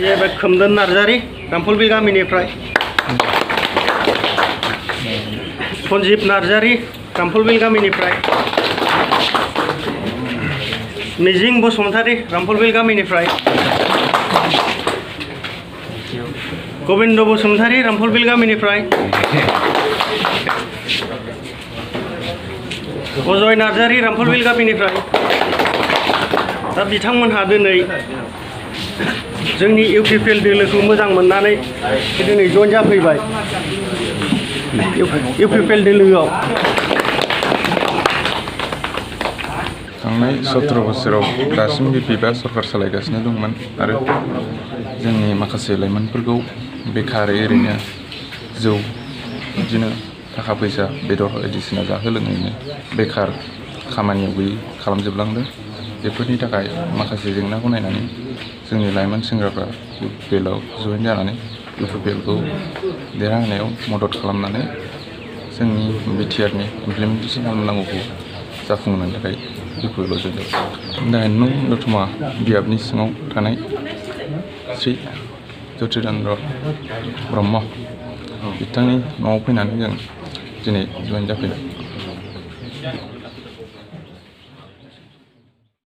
जाहैबाय खोमदोन नार्जारि रामफलबिल गामिनिफ्राय, सन्जिब नार्जारि रामफलबिल गामिनिफ्राय, मिजिं बसुमतारि रामफलबिल गामिनिफ्राय, गबिन्द बसुमतारि रामफलबिल गामिनिफ्राय, अजय नार्जारि रामफलबिल गामिनिफ्राय। दा बिथांमोनहा दिनै जोंनि इउपिपिएल दोलोखौ मोजां मोननानै दिनै जइन जाफैबाय इउपिपिएल दोलोआव। थांनाय 17 बोसोराव दासिम बिपिएफआ सरकार सालायगासिनो दंमोन आरो जोंनि माखासे लाइमोनफोरखौ बेखारै ओरैनो जौ बिदिनो थाखा फैसा बेदर बायदिसिना जाहोलोङैनो बेखार खामानियाव गैयै खालामजोबलांदों। बेफोरनि थाखाय माखासे जेंनाखौ नायनानै जोंनि लाइमोन सेंग्राफ्रा इउपिपिएलआव जइन जानानै इउपिपिएलखौ देरहाहोनायाव मदद खालामनानै जोंनि बिटिआरनि इमप्लिमेन्टेसन खालामनांगौखौ जाफुंहोनो थाखाय इउपिपिएलआव जइन जाबाय। दा नों दतमा बियाबनि सिङाव थानाय श्री ज्योतिरेन्द्र ब्रह्म बिथांनि न'आव फैनानै जों दिनै जइन जाफैबाय।